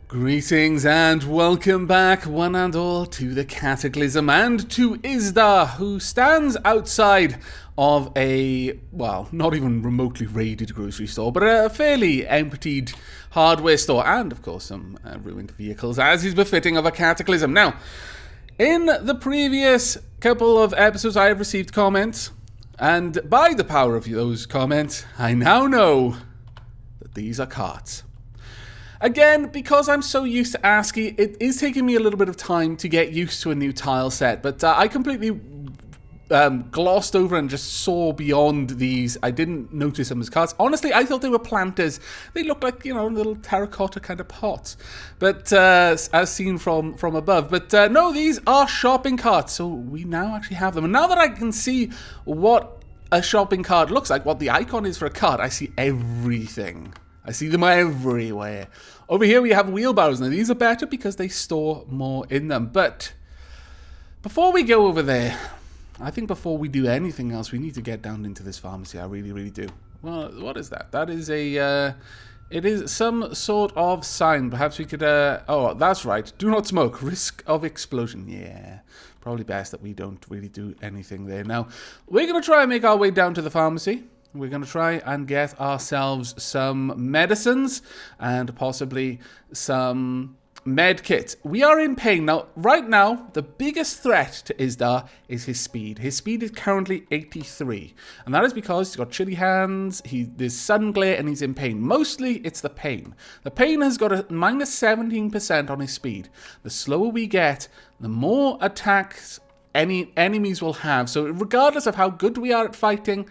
Greetings and welcome back, one and all, to the Cataclysm and to Isdar, who stands outside of a, well, not even remotely raided grocery store, but a fairly emptied hardware store, and of course some ruined vehicles, as is befitting of a Cataclysm. Now, in the previous couple of episodes, I have received comments, and by the power of those comments, I now know that these are carts. Again, because I'm so used to ASCII, it is taking me a little bit of time to get used to a new tile set, but I completely glossed over and just saw beyond these. I didn't notice them as carts. Honestly, I thought they were planters. They look like, little terracotta kind of pots, but as seen from above. But no, these are shopping carts, so we now actually have them. And now that I can see what a shopping cart looks like, what the icon is for a cart, I see everything. I see them everywhere. Over here we have wheelbarrows. Now these are better because they store more in them. But before we go over there, I think before we do anything else, we need to get down into this pharmacy. I really, really do. Well, what is that? That is a, it is some sort of sign. Perhaps we could, oh, that's right. Do not smoke. Risk of explosion. Yeah. Probably best that we don't really do anything there. Now, we're going to try and make our way down to the pharmacy. We're going to try and get ourselves some medicines and possibly some med kit. We are in pain. Now, right now, the biggest threat to Isdar is his speed. His speed is currently 83. And that is because he's got chilly hands, there's sun glare, and he's in pain. Mostly, it's the pain. The pain has got a minus 17% on his speed. The slower we get, the more attacks any enemies will have. So regardless of how good we are at fighting,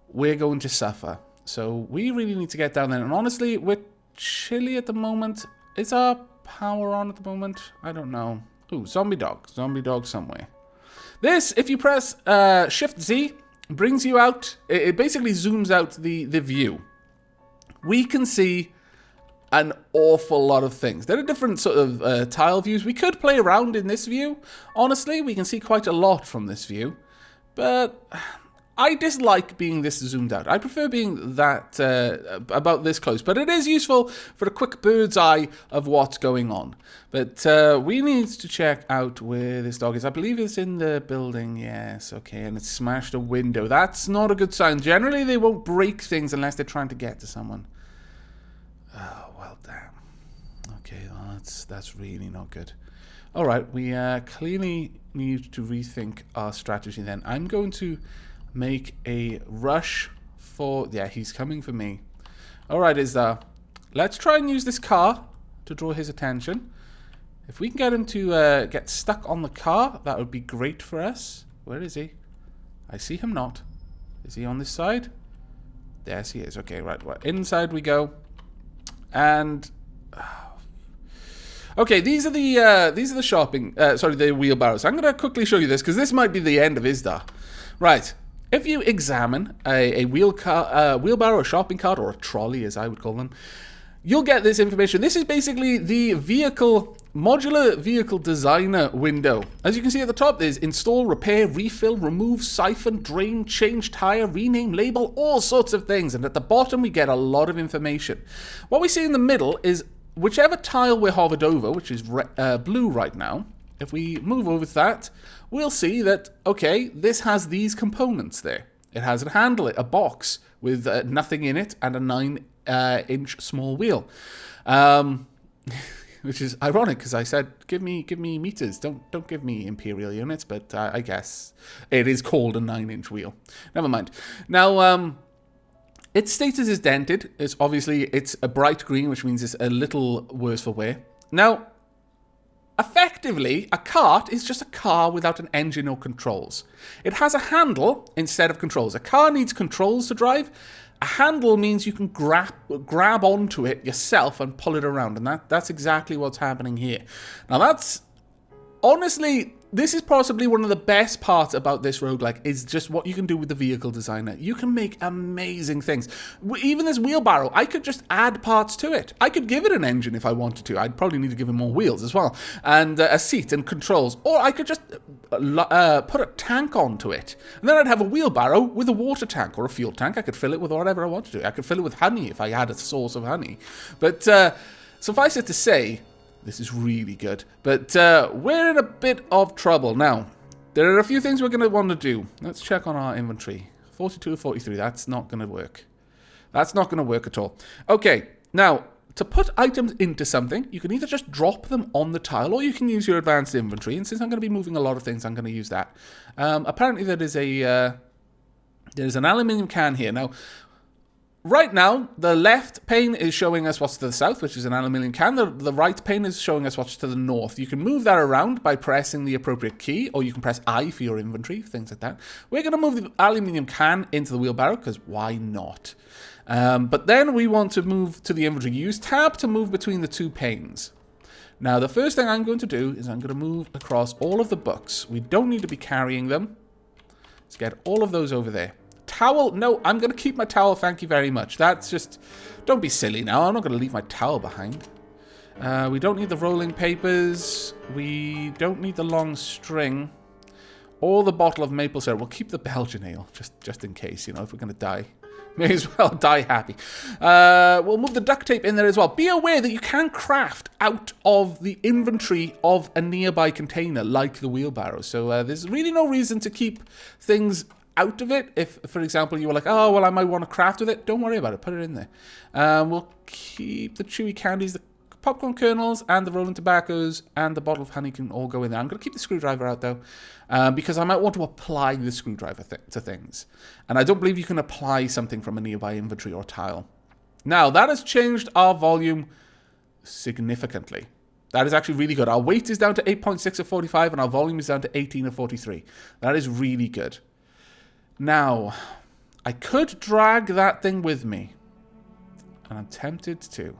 we're going to suffer. So we really need to get down there. And honestly, we're chilly at the moment. Is our power on at the moment? I don't know. Ooh, zombie dog. Zombie dog somewhere. This, if you press Shift Z, brings you out. It basically zooms out the view. We can see an awful lot of things. There are different sort of tile views. We could play around in this view. Honestly, we can see quite a lot from this view. But I dislike being this zoomed out. I prefer being that about this close, but it is useful for a quick bird's eye of what's going on. But we need to check out where this dog is. I believe it's in the building. Yes, okay, and it's smashed a window. That's not a good sign. Generally, they won't break things unless they're trying to get to someone. Oh, well, damn. Okay, well, that's really not good. All right, we clearly need to rethink our strategy then. I'm going to make a rush for... Yeah, he's coming for me. Alright, let's try and use this car to draw his attention. If we can get him to get stuck on the car, that would be great for us. Where is he? I see him not. Is he on this side? Yes, he is. Okay, right. Well, inside we go. And... okay, these are the shopping... sorry, the wheelbarrows. I'm going to quickly show you this, because this might be the end of Isdar. Right. If you examine a wheelbarrow, a shopping cart, or a trolley, as I would call them, you'll get this information. This is basically the modular vehicle designer window. As you can see at the top, there's install, repair, refill, remove, siphon, drain, change tire, rename, label, all sorts of things. And at the bottom, we get a lot of information. What we see in the middle is whichever tile we're hovered over, which is blue right now. If we move over to that, we'll see that, okay, this has these components there. It has a handle, a box with nothing in it, and a 9-inch small wheel. Which is ironic, because I said, give me meters, don't give me imperial units, but I guess it is called a 9-inch wheel. Never mind. Now, its status is dented. It's a bright green, which means it's a little worse for wear. Now, effectively, a cart is just a car without an engine or controls. It has a handle instead of controls. A car needs controls to drive. A handle means you can grab onto it yourself and pull it around. And that's exactly what's happening here. Now that's, honestly, this is possibly one of the best parts about this roguelike, is just what you can do with the vehicle designer. You can make amazing things. Even this wheelbarrow, I could just add parts to it. I could give it an engine if I wanted to. I'd probably need to give it more wheels as well, and a seat and controls. Or I could just put a tank onto it. And then I'd have a wheelbarrow with a water tank or a fuel tank. I could fill it with whatever I wanted to. I could fill it with honey if I had a source of honey. But Suffice it to say, this is really good. But we're in a bit of trouble. Now, there are a few things we're going to want to do. Let's check on our inventory. 42 to 43, that's not going to work. That's not going to work at all. Okay, now, to put items into something, you can either just drop them on the tile, or you can use your advanced inventory. And since I'm going to be moving a lot of things, I'm going to use that. Apparently, there's an aluminium can here. Now, right now, the left pane is showing us what's to the south, which is an aluminium can. The right pane is showing us what's to the north. You can move that around by pressing the appropriate key, or you can press I for your inventory, things like that. We're going to move the aluminium can into the wheelbarrow, because why not? But then we want to move to the inventory. Use tab to move between the two panes. Now, the first thing I'm going to do is I'm going to move across all of the books. We don't need to be carrying them. Let's get all of those over there. Towel, no, I'm going to keep my towel, thank you very much. That's just, don't be silly now. I'm not going to leave my towel behind. We don't need the rolling papers. We don't need the long string. Or the bottle of maple syrup. We'll keep the Belgian ale, just in case, you know, if we're going to die. May as well die happy. We'll move the duct tape in there as well. Be aware that you can craft out of the inventory of a nearby container, like the wheelbarrow. So there's really no reason to keep things out of it. If, for example, you were like, oh, well, I might want to craft with it. Don't worry about it. Put it in there. We'll keep the chewy candies, the popcorn kernels, and the rolling tobaccos, and the bottle of honey can all go in there. I'm going to keep the screwdriver out, though, because I might want to apply the screwdriver to things. And I don't believe you can apply something from a nearby inventory or tile. Now, that has changed our volume significantly. That is actually really good. Our weight is down to 8.6 of 45, and our volume is down to 18 of 43. That is really good. Now, I could drag that thing with me, and I'm tempted to.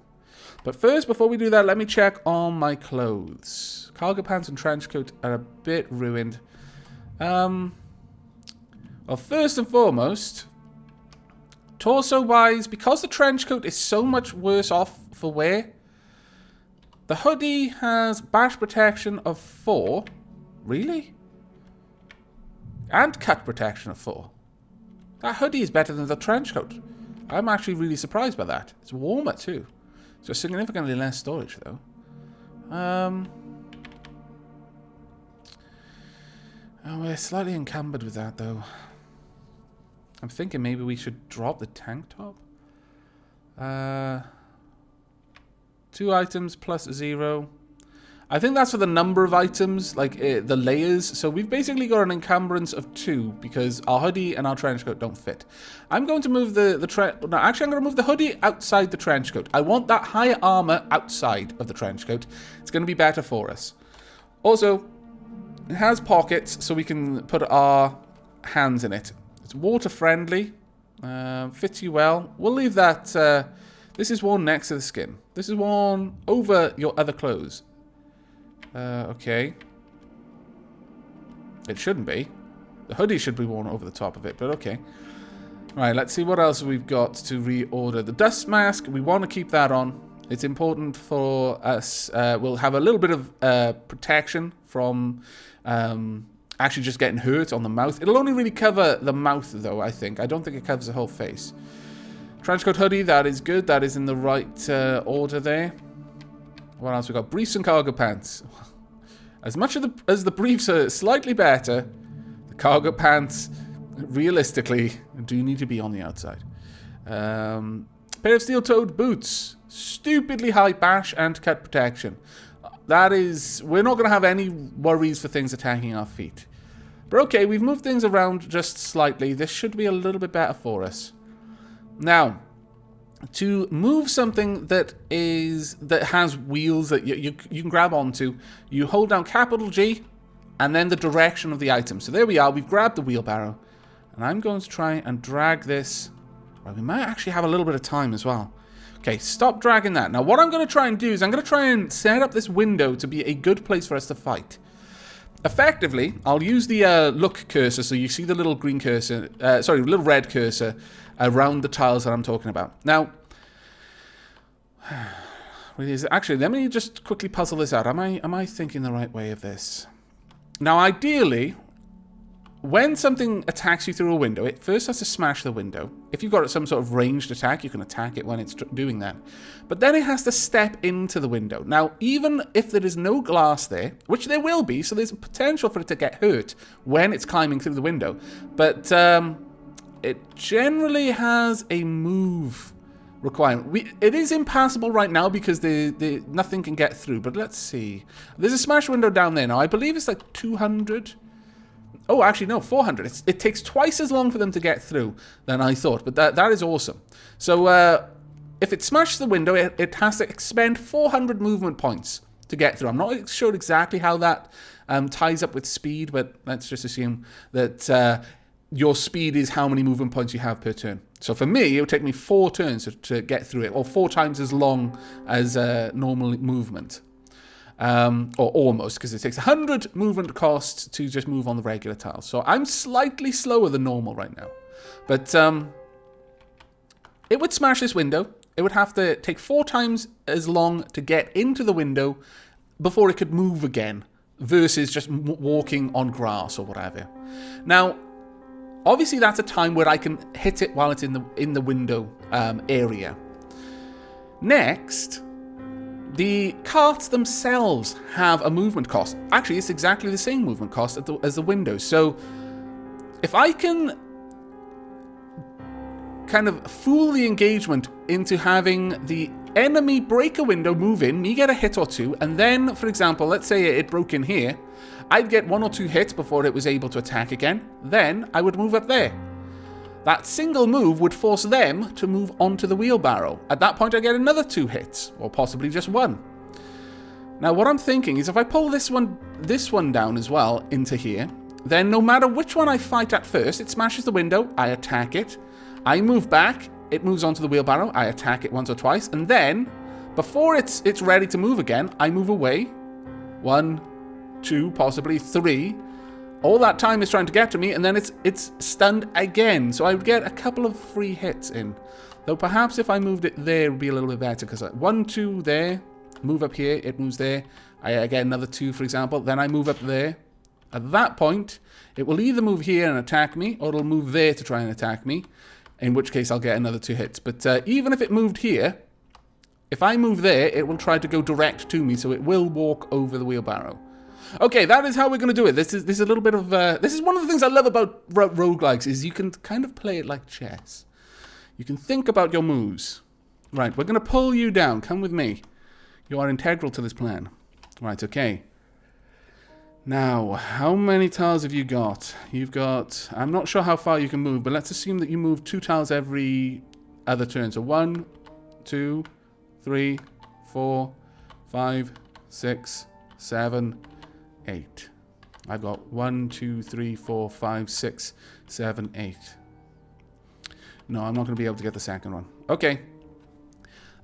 But first, before we do that, let me check on my clothes. Cargo pants and trench coat are a bit ruined. Well, first and foremost, torso-wise, because the trench coat is so much worse off for wear, the hoodie has bash protection of 4. Really? And cut protection of 4. That hoodie is better than the trench coat. I'm actually really surprised by that. It's warmer too. So significantly less storage though. Oh, we're slightly encumbered with that though. I'm thinking maybe we should drop the tank top. 2 items plus 0. I think that's for the number of items, like the layers. So we've basically got an encumbrance of 2 because our hoodie and our trench coat don't fit. I'm going to move no, actually I'm going to move the hoodie outside the trench coat. I want that higher armor outside of the trench coat. It's going to be better for us. Also, it has pockets so we can put our hands in it. It's water friendly, fits you well. We'll leave that. This is worn next to the skin. This is worn over your other clothes. Okay. It shouldn't be. The hoodie should be worn over the top of it, but okay. Right, let's see what else we've got to reorder. The dust mask, we want to keep that on. It's important for us. We'll have a little bit of protection from actually just getting hurt on the mouth. It'll only really cover the mouth, though, I think. I don't think it covers the whole face. Trenchcoat hoodie, that is good. That is in the right order there. What else we got? Briefs and cargo pants. As much as the briefs are slightly better, the cargo pants, realistically, do need to be on the outside. Pair of steel-toed boots. Stupidly high bash and cut protection. That is... We're not going to have any worries for things attacking our feet. But okay, we've moved things around just slightly. This should be a little bit better for us. Now... To move something that has wheels that you can grab onto, you hold down capital G and then the direction of the item. So there we are. We've grabbed the wheelbarrow. And I'm going to try and drag this. Well, we might actually have a little bit of time as well. Okay, stop dragging that. Now, what I'm going to try and do is I'm going to try and set up this window to be a good place for us to fight. Effectively, I'll use the look cursor, so you see the little green cursor, little red cursor around the tiles that I'm talking about. Now, actually, let me just quickly puzzle this out. Am I thinking the right way of this? Now, ideally, when something attacks you through a window, it first has to smash the window. If you've got some sort of ranged attack, you can attack it when it's doing that. But then it has to step into the window. Now, even if there is no glass there, which there will be, so there's a potential for it to get hurt when it's climbing through the window. But it generally has a move requirement. It is impassable right now because nothing can get through. But let's see. There's a smash window down there now. I believe it's like 200. Oh, actually, no, 400. It takes twice as long for them to get through than I thought, but that is awesome. So, if it smashes the window, it has to expend 400 movement points to get through. I'm not sure exactly how that ties up with speed, but let's just assume that your speed is how many movement points you have per turn. So for me, it would take me 4 turns to get through it, or 4 times as long as normal movement. Or almost, because it takes 100 movement cost to just move on the regular tiles. So I'm slightly slower than normal right now. But it would smash this window. It would have to take 4 times as long to get into the window before it could move again, versus just walking on grass or whatever. Now, obviously that's a time where I can hit it while it's in the window area. Next, the carts themselves have a movement cost. Actually, it's exactly the same movement cost as the windows. So, if I can kind of fool the engagement into having the enemy break a window, move in, me get a hit or 2, and then, for example, let's say it broke in here, I'd get 1 or 2 hits before it was able to attack again. Then, I would move up there. That single move would force them to move onto the wheelbarrow. At that point, I get another 2 hits, or possibly just 1. Now, what I'm thinking is if I pull this one down as well into here, then no matter which one I fight at first, it smashes the window, I attack it, I move back, it moves onto the wheelbarrow, I attack it once or twice, and then, before it's ready to move again, I move away. 1, 2, possibly 3. All that time is trying to get to me, and then it's stunned again. So I would get a couple of free hits in. Though perhaps if I moved it there, it would be a little bit better. Because 1, 2 there, move up here, it moves there. I get another 2, for example. Then I move up there. At that point, it will either move here and attack me, or it'll move there to try and attack me. In which case, I'll get another 2 hits. But even if it moved here, if I move there, it will try to go direct to me. So it will walk over the wheelbarrow. Okay, that is how we're going to do it. This is a little bit of... this is one of the things I love about roguelikes, is you can kind of play it like chess. You can think about your moves. Right, we're going to pull you down. Come with me. You are integral to this plan. Right, okay. Now, how many tiles have you got? You've got... I'm not sure how far you can move, but let's assume that you move 2 tiles every other turn. So 1, 2, 3, 4, 5, 6, 7... 8. I've got 1, 2, 3, 4, 5, 6, 7, 8. No, I'm not going to be able to get the second one. Okay.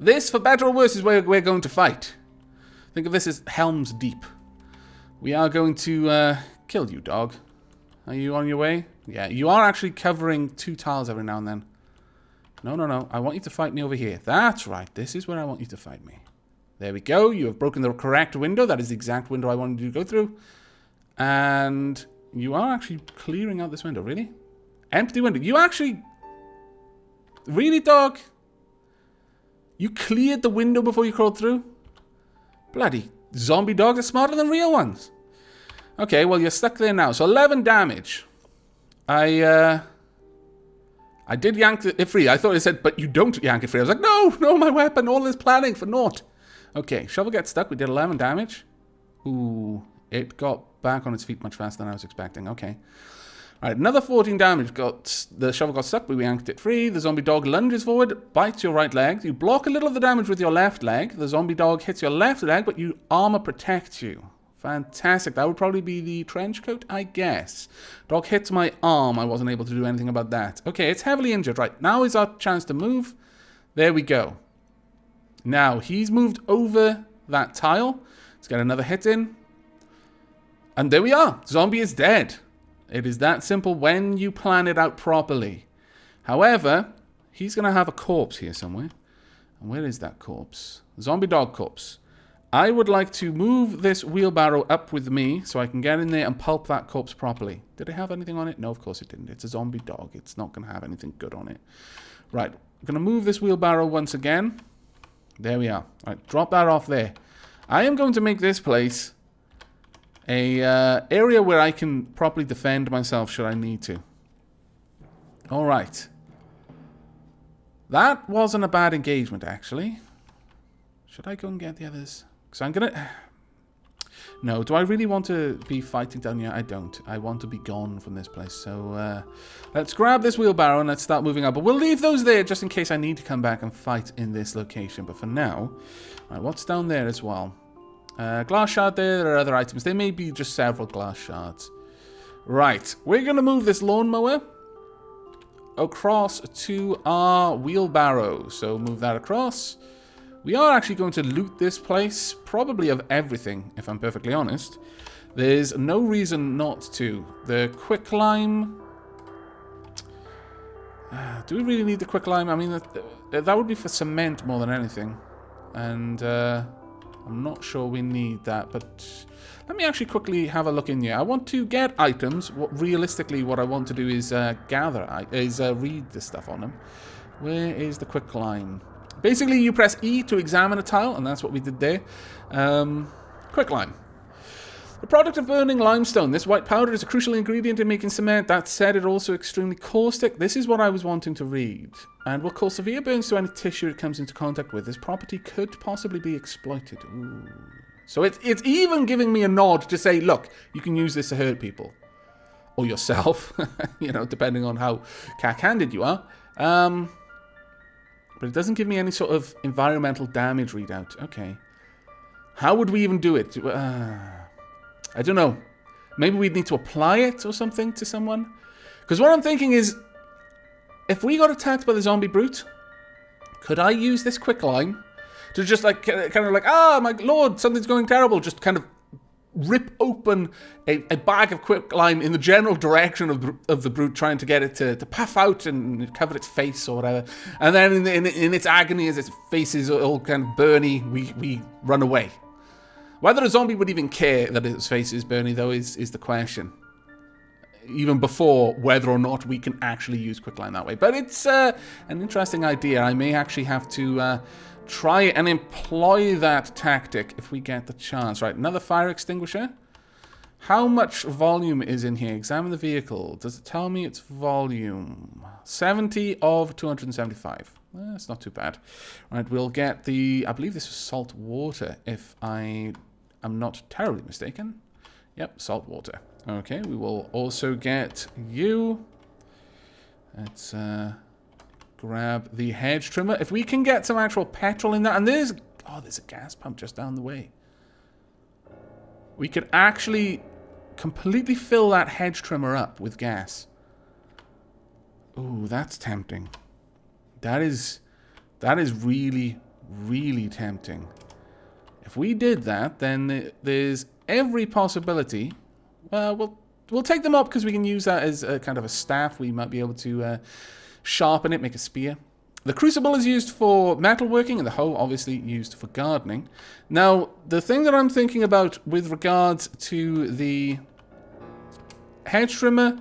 This, for better or worse, is where we're going to fight. Think of this as Helm's Deep. We are going to kill you, dog. Are you on your way? Yeah, you are actually covering 2 tiles every now and then. No, no, no. I want you to fight me over here. That's right. This is where I want you to fight me. There we go. You have broken the correct window. That is the exact window I wanted you to go through. And you are actually clearing out this window. Really? Empty window. You actually... Really, dog? You cleared the window before you crawled through? Bloody zombie dogs are smarter than real ones. Okay, well, you're stuck there now. So 11 damage. I did yank it free. I thought it said, but you don't yank it free. I was like, no, my weapon. All this planning for naught. Okay, shovel gets stuck. We did 11 damage. Ooh, it got back on its feet much faster than I was expecting. Okay. All right, another 14 damage. The shovel got stuck, but we yanked it free. The zombie dog lunges forward, bites your right leg. You block a little of the damage with your left leg. The zombie dog hits your left leg, but your armor protects you. Fantastic. That would probably be the trench coat, I guess. Dog hits my arm. I wasn't able to do anything about that. Okay, it's heavily injured. Right, now is our chance to move. There we go. Now, he's moved over that tile. Let's get another hit in. And there we are. Zombie is dead. It is that simple when you plan it out properly. However, he's going to have a corpse here somewhere. And where is that corpse? Zombie dog corpse. I would like to move this wheelbarrow up with me so I can get in there and pulp that corpse properly. Did it have anything on it? No, of course it didn't. It's a zombie dog. It's not going to have anything good on it. Right, I'm going to move this wheelbarrow once again. There we are. All right, drop that off there. I am going to make this place a area where I can properly defend myself should I need to. All right. That wasn't a bad engagement, actually. Should I go and get the others? Because I'm going to... No, do I really want to be fighting down here? I don't. I want to be gone from this place. So let's grab this wheelbarrow and let's start moving up. But we'll leave those there just in case I need to come back and fight in this location. But for now, right, what's down there as well? Glass shard there are other items. There may be just several glass shards. Right, we're going to move this lawnmower across to our wheelbarrow. So move that across. We are actually going to loot this place, probably of everything, if I'm perfectly honest. There's no reason not to. The quicklime... do we really need the quicklime? I mean, that would be for cement more than anything. And I'm not sure we need that, but let me actually quickly have a look in here. I want to get items. Realistically, what I want to do is read this stuff on them. Where is the quicklime? Basically, you press E to examine a tile, and that's what we did there. Quicklime. The product of burning limestone. This white powder is a crucial ingredient in making cement. That said, it's also extremely caustic. This is what I was wanting to read. And will cause severe burns to any tissue it comes into contact with. This property could possibly be exploited. Ooh. So it's even giving me a nod to say, look, you can use this to hurt people. Or yourself. You know, depending on how cack-handed you are. But it doesn't give me any sort of environmental damage readout. Okay. How would we even do it? I don't know. Maybe we'd need to apply it or something to someone. Because what I'm thinking is, if we got attacked by the zombie brute, could I use this quicklime to just like, kind of like, ah, my lord, something's going terrible. Just kind of rip open a bag of quicklime in the general direction of the brute, trying to get it to puff out and cover its face or whatever. And then in its agony, as its face is all kind of burny, we run away. Whether a zombie would even care that its face is burny, though, is the question. Even before whether or not we can actually use quicklime that way. But it's an interesting idea. I may actually have to try and employ that tactic if we get the chance. Right, another fire extinguisher. How much volume is in here? Examine the vehicle. Does it tell me its volume? 70 of 275. That's not too bad. Right, we'll get the... I believe this was salt water, if I am not terribly mistaken. Yep, salt water. Okay, we will also get you. Let's grab the hedge trimmer. If we can get some actual petrol in that, and there's a gas pump just down the way. We could actually completely fill that hedge trimmer up with gas. Ooh, that's tempting. That is really, really tempting. If we did that, then there's every possibility. We'll take them up because we can use that as a kind of a staff. We might be able to sharpen it, make a spear. The crucible is used for metalworking, and the hoe obviously used for gardening. Now, the thing that I'm thinking about with regards to the hedge trimmer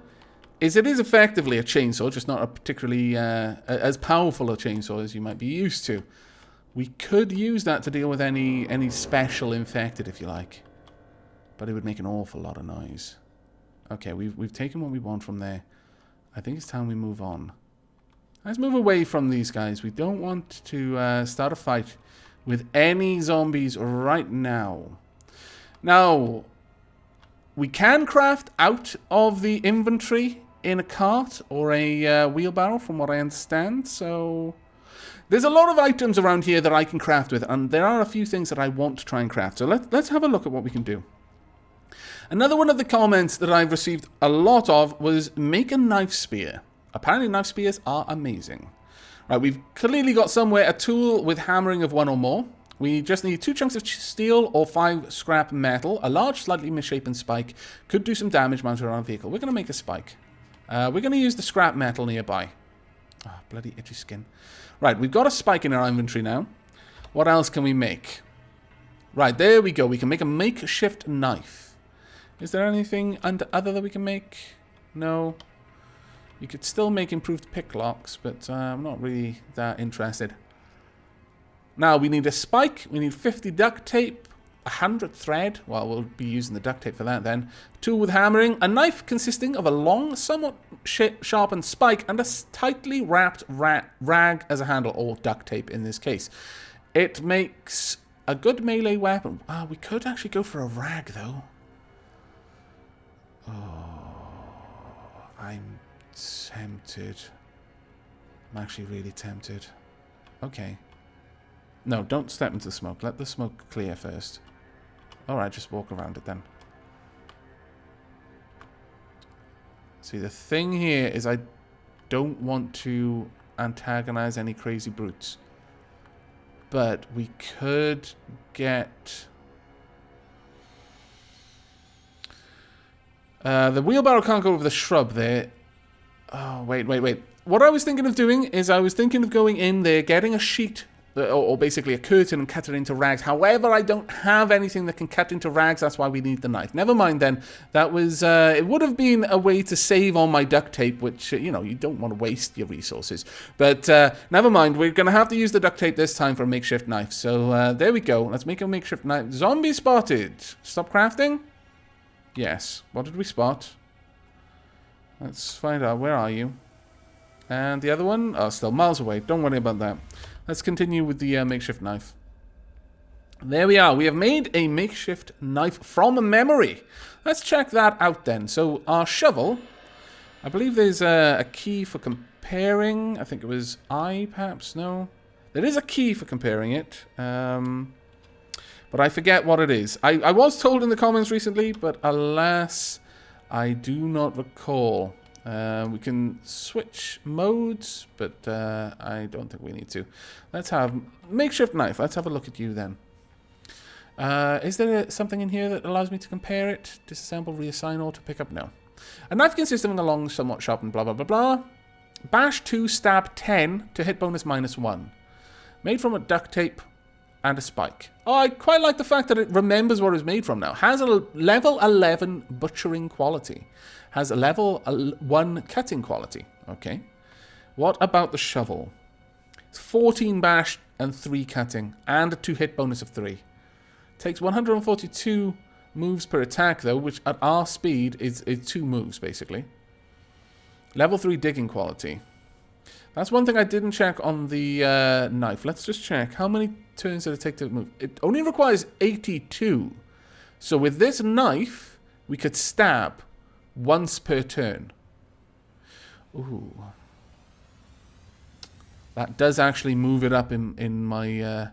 is it is effectively a chainsaw, just not a particularly as powerful a chainsaw as you might be used to. We could use that to deal with any special infected, if you like. But it would make an awful lot of noise. Okay, we've taken what we want from there. I think it's time we move on. Let's move away from these guys. We don't want to start a fight with any zombies right now. Now, we can craft out of the inventory in a cart or a wheelbarrow, from what I understand. So there's a lot of items around here that I can craft with, and there are a few things that I want to try and craft. So let's have a look at what we can do. Another one of the comments that I've received a lot of was make a knife spear. Apparently knife spears are amazing. Right, we've clearly got somewhere a tool with hammering of 1 or more. We just need 2 chunks of steel or 5 scrap metal. A large, slightly misshapen spike could do some damage mounted on a vehicle. We're going to make a spike. We're going to use the scrap metal nearby. Oh, bloody itchy skin. Right, we've got a spike in our inventory now. What else can we make? Right, there we go. We can make a makeshift knife. Is there anything other that we can make? No. You could still make improved pick locks, but I'm not really that interested. Now, we need a spike. We need 50 duct tape. 100 thread. Well, we'll be using the duct tape for that then. Tool with hammering. A knife consisting of a long, somewhat sharpened spike and a tightly wrapped rag as a handle, or duct tape in this case. It makes a good melee weapon. We could actually go for a rag, though. Oh, I'm tempted. I'm actually really tempted. Okay. No, don't step into the smoke. Let the smoke clear first. Alright, just walk around it then. See, the thing here is I don't want to antagonize any crazy brutes. But we could get... the wheelbarrow can't go over the shrub there. Oh, wait. What I was thinking of doing is I was thinking of going in there, getting a sheet... or basically a curtain and cut it into rags. However, I don't have anything that can cut into rags. That's why we need the knife. Never mind then. That was... it would have been a way to save on my duct tape, which, you know, you don't want to waste your resources. But never mind. We're going to have to use the duct tape this time for a makeshift knife. So there we go. Let's make a makeshift knife. Zombie spotted. Stop crafting? Yes. What did we spot? Let's find out. Where are you? And the other one? Oh, still miles away. Don't worry about that. Let's continue with the makeshift knife. There we are. We have made a makeshift knife from memory. Let's check that out then. So our shovel, I believe there's a key for comparing. I think it was I, perhaps. No. There is a key for comparing it. But I forget what it is. I was told in the comments recently, but alas, I do not recall. We can switch modes, but I don't think we need to. Let's have makeshift knife. Let's have a look at you then. Is there something in here that allows me to compare it? Disassemble, reassign, or to pick up? No. A knife consisting of a long, somewhat sharpened, blah, blah, blah, blah. Bash 2, stab 10 to hit bonus -1. Made from a duct tape and a spike. Oh, I quite like the fact that it remembers what it's made from now. Has a level 11 butchering quality. Has a level 1 cutting quality. Okay. What about the shovel? It's 14 bash and 3 cutting. And a 2 hit bonus of 3. Takes 142 moves per attack, though, which at our speed is 2 moves, basically. Level 3 digging quality. That's one thing I didn't check on the knife. Let's just check. How many turns did it take to move? It only requires 82. So with this knife, we could stab once per turn. Ooh. That does actually move it up in my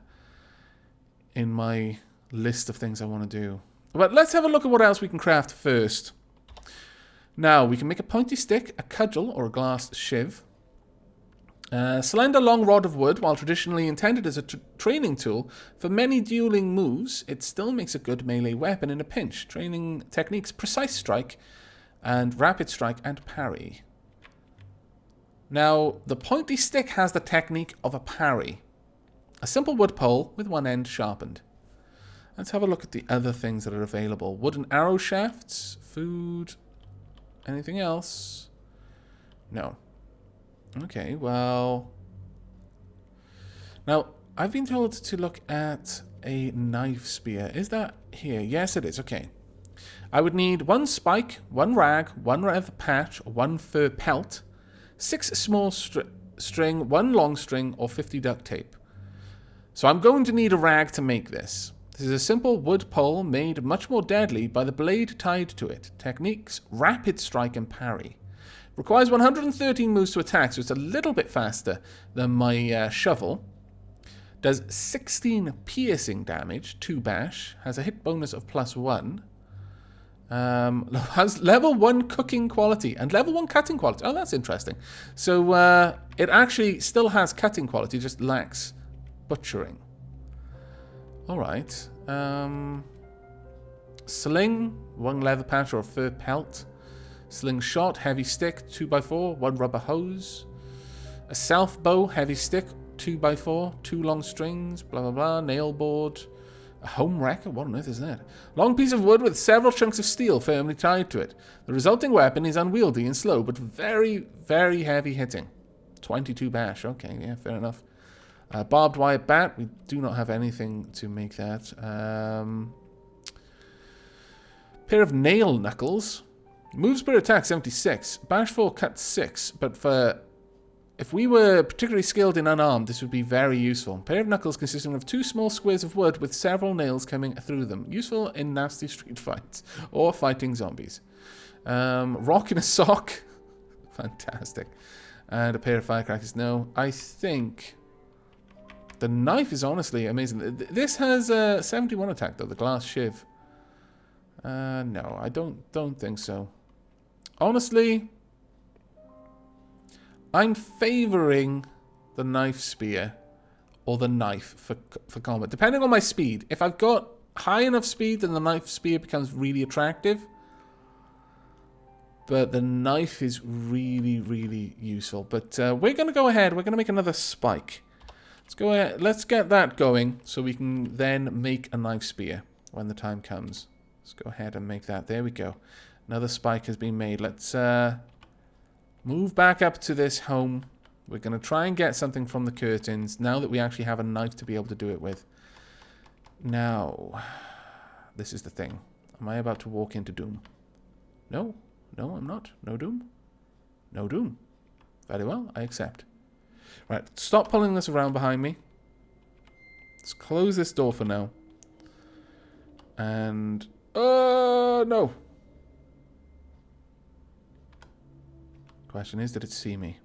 list of things I want to do. But let's have a look at what else we can craft first. Now, we can make a pointy stick, a cudgel, or a glass shiv. Slender long rod of wood, while traditionally intended as a training tool for many dueling moves, it still makes a good melee weapon in a pinch. Training techniques, precise strike, and rapid strike, and parry. Now, the pointy stick has the technique of a parry. A simple wood pole with one end sharpened. Let's have a look at the other things that are available. Wooden arrow shafts, food, anything else? No. Okay, well... Now, I've been told to look at a knife spear. Is that here? Yes, it is. Okay. I would need 1 spike, 1 rag, 1 leather patch, 1 fur pelt, 6 small string, 1 long string, or 50 duct tape. So I'm going to need a rag to make this. This is a simple wood pole made much more deadly by the blade tied to it. Techniques, rapid strike and parry. Requires 113 moves to attack, so it's a little bit faster than my shovel. Does 16 piercing damage, 2 bash. Has a hit bonus of +1. Has level 1 cooking quality and level 1 cutting quality. Oh, that's interesting. So it actually still has cutting quality, just lacks butchering. Alright. Sling, 1 leather patch or a fur pelt. Slingshot, heavy stick, 2x4, 1 rubber hose. A self bow, heavy stick, 2x4, 2 long strings, blah blah blah, nail board, A home wrecker? What on earth is that? Long piece of wood with several chunks of steel firmly tied to it. The resulting weapon is unwieldy and slow, but very, very heavy hitting. 22 bash. Okay, yeah, fair enough. Barbed wire bat. We do not have anything to make that. Pair of nail knuckles. Moves per attack 76. Bash 4 cut 6. But for... if we were particularly skilled in unarmed, this would be very useful. Pair of knuckles consisting of 2 small squares of wood with several nails coming through them. Useful in nasty street fights or fighting zombies. Rock in a sock. Fantastic. And a pair of firecrackers. No, I think the knife is honestly amazing. This has 71 attack though, the glass shiv. No, I don't think so. Honestly, I'm favouring the knife spear or the knife for combat, depending on my speed. If I've got high enough speed, then the knife spear becomes really attractive. But the knife is really, really useful. But we're going to go ahead. We're going to make another spike. Let's go ahead. Let's get that going so we can then make a knife spear when the time comes. Let's go ahead and make that. There we go. Another spike has been made. Let's move back up to this home. We're going to try and get something from the curtains now that we actually have a knife to be able to do it with. Now, this is the thing. Am I about to walk into doom? No. No, I'm not. No doom. No doom. Very well, I accept. Right, stop pulling this around behind me. Let's close this door for now. And... no! Question is, did it see me?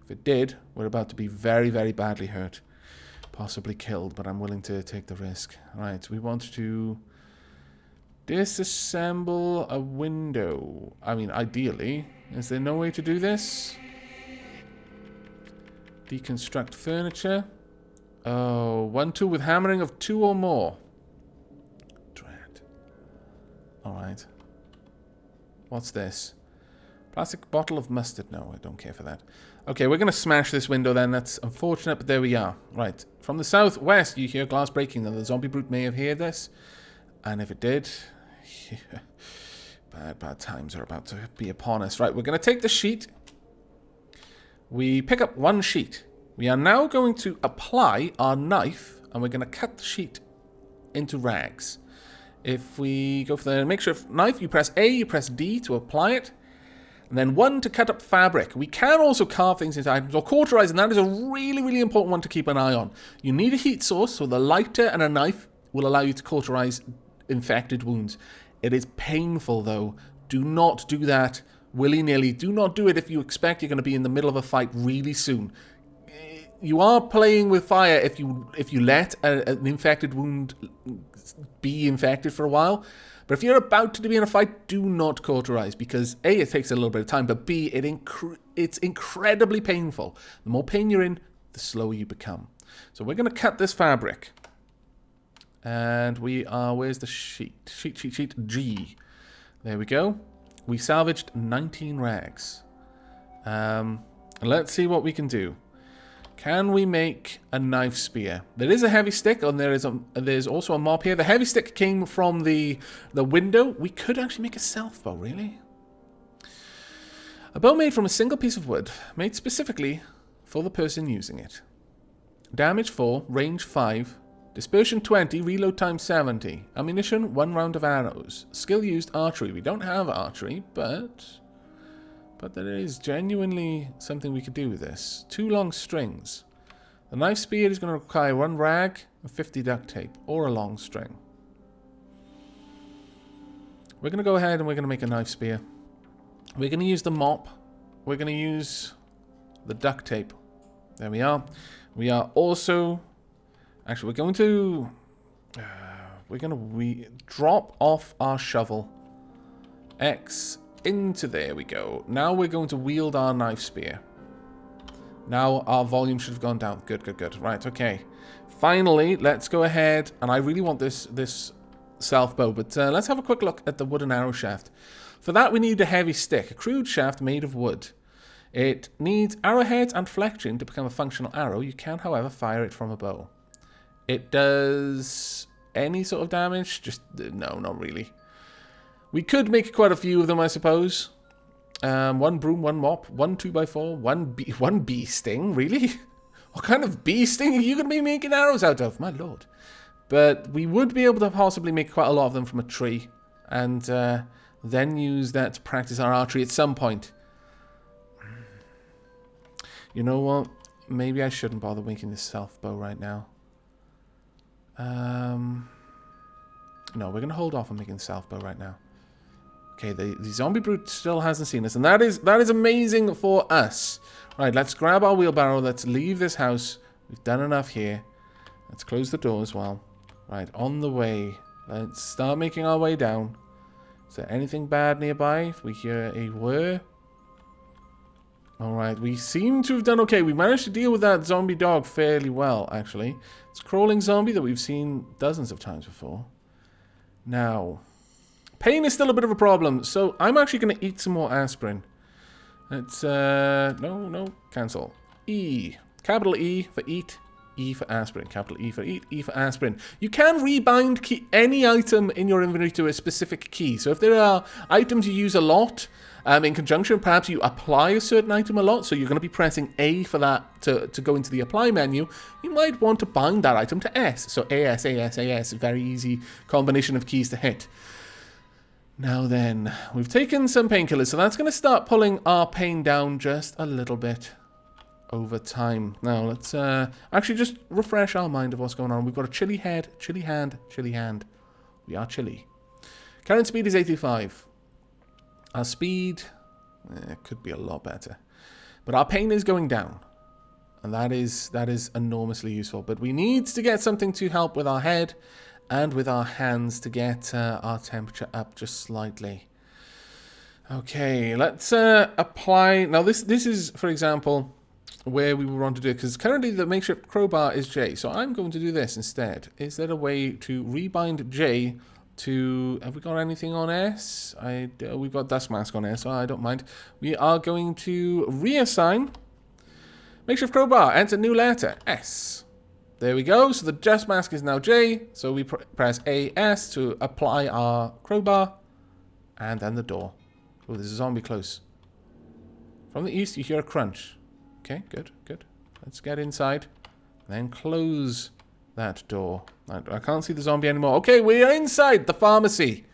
If it did, we're about to be very, very badly hurt. Possibly killed, but I'm willing to take the risk. Right, we want to disassemble a window. I mean, ideally. Is there no way to do this? Deconstruct furniture. Oh, 1 tool with hammering of 2 or more. Dread. Alright. What's this? Plastic bottle of mustard. No, I don't care for that. Okay, we're going to smash this window then. That's unfortunate, but there we are. Right. From the southwest, you hear glass breaking. Now, the zombie brute may have heard this. And if it did... bad times are about to be upon us. Right, we're going to take the sheet. We pick up 1 sheet. We are now going to apply our knife, and we're going to cut the sheet into rags. If we go for the mixture of knife, you press A, you press D to apply it. And then 1 to cut up fabric. We can also carve things into items or cauterize, and that is a really, really important one to keep an eye on. You need a heat source, so the lighter and a knife will allow you to cauterize infected wounds. It is painful, though. Do not do that willy-nilly. Do not do it if you expect you're going to be in the middle of a fight really soon. You are playing with fire if you let an infected wound be infected for a while. But if you're about to be in a fight, do not cauterize, because A, it takes a little bit of time, but B, it's incredibly painful. The more pain you're in, the slower you become. So we're going to cut this fabric. And we are... where's the sheet? Sheet G. There we go. We salvaged 19 rags. Let's see what we can do. Can we make a knife spear? There is a heavy stick, and there's also a mop here. The heavy stick came from the window. We could actually make a self bow, really. A bow made from a single piece of wood, made specifically for the person using it. Damage 4, range 5, dispersion 20, reload time 70. Ammunition, 1 round of arrows. Skill used, archery. We don't have archery, but there is genuinely something we could do with this. 2 long strings. The knife spear is going to require 1 rag and 50 duct tape, or a long string. We're going to go ahead and we're going to make a knife spear. We're going to use the mop. We're going to use the duct tape. There we are. We are also... actually, we're going to drop off our shovel. X into there we go. Now we're going to wield our knife spear. Now our volume should have gone down. Good. Right, okay. Finally, let's go ahead. And I really want this self bow, but let's have a quick look at the wooden arrow shaft. For that, we need a heavy stick, a crude shaft made of wood. It needs arrowheads and flexion to become a functional arrow. You can, however, fire it from a bow. It does any sort of damage. Just, no, not really. We could make quite a few of them, I suppose. One broom, one mop, one 2x4, one bee sting, really? What kind of bee sting are you going to be making arrows out of? My lord. But we would be able to possibly make quite a lot of them from a tree. And then use that to practice our archery at some point. You know what? Maybe I shouldn't bother making this self bow right now. No, we're going to hold off on making the self bow right now. Okay, the zombie brute still hasn't seen us. And that is amazing for us. Right, let's grab our wheelbarrow. Let's leave this house. We've done enough here. Let's close the door as well. Right, on the way. Let's start making our way down. Is there anything bad nearby? If we hear a whir. Alright, we seem to have done okay. We managed to deal with that zombie dog fairly well, actually. It's a crawling zombie that we've seen dozens of times before. Now, pain is still a bit of a problem, so I'm actually going to eat some more aspirin. Let's, no, cancel. E. Capital E for eat, E for aspirin. Capital E for eat, E for aspirin. You can rebind any item in your inventory to a specific key. So if there are items you use a lot, in conjunction, perhaps you apply a certain item a lot, so you're going to be pressing A for that to go into the apply menu, you might want to bind that item to S. So AS, AS, AS, very easy combination of keys to hit. Now then, we've taken some painkillers, so that's going to start pulling our pain down just a little bit over time. Now, let's actually just refresh our mind of what's going on. We've got a chilly head, chilly hand, chilly hand. We are chilly. Current speed is 85. Our speed could be a lot better. But our pain is going down. And that is enormously useful. But we need to get something to help with our head and with our hands to get our temperature up just slightly. Okay, let's apply... Now, this is, for example, where we want to do it. Because currently the makeshift crowbar is J. So I'm going to do this instead. Is there a way to rebind J to... Have we got anything on S? We've got dust mask on S, so I don't mind. We are going to reassign makeshift crowbar. Enter new letter, S. There we go. So the dust mask is now J. So we press AS to apply our crowbar. And then the door. Oh, there's a zombie close. From the east, you hear a crunch. Okay, good, good. Let's get inside. Then close that door. I can't see the zombie anymore. Okay, we are inside the pharmacy.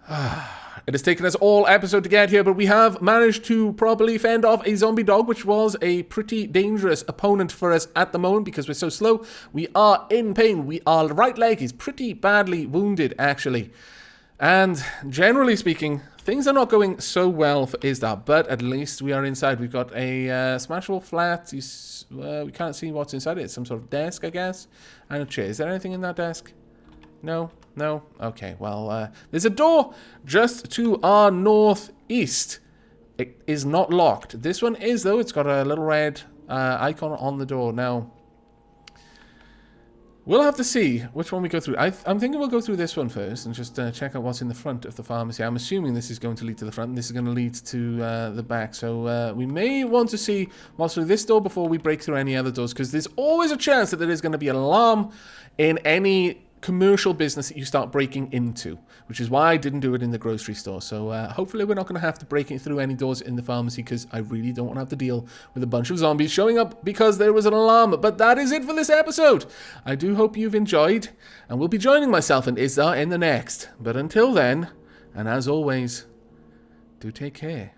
It has taken us all episode to get here, but we have managed to properly fend off a zombie dog, which was a pretty dangerous opponent for us at the moment because we're so slow. We are in pain. Our right leg is pretty badly wounded, actually. And generally speaking, things are not going so well for Isdar, but at least we are inside. We've got a smashable flat. We can't see what's inside it. It's some sort of desk, I guess, and a chair. Is there anything in that desk? No? No? Okay, well, there's a door just to our northeast. It is not locked. This one is, though. It's got a little red icon on the door. Now, we'll have to see which one we go through. I'm thinking we'll go through this one first and just check out what's in the front of the pharmacy. I'm assuming this is going to lead to the front and this is going to lead to the back. So we may want to see what's through this door before we break through any other doors, because there's always a chance that there is going to be an alarm in any commercial business that you start breaking into, which is why I didn't do it in the grocery store. So hopefully we're not going to have to break it through any doors in the pharmacy, because I really don't want to have to deal with a bunch of zombies showing up because there was an alarm. But that is it for this episode. I do hope you've enjoyed, and we'll be joining myself and Isdar in the next. But until then, and as always, do take care.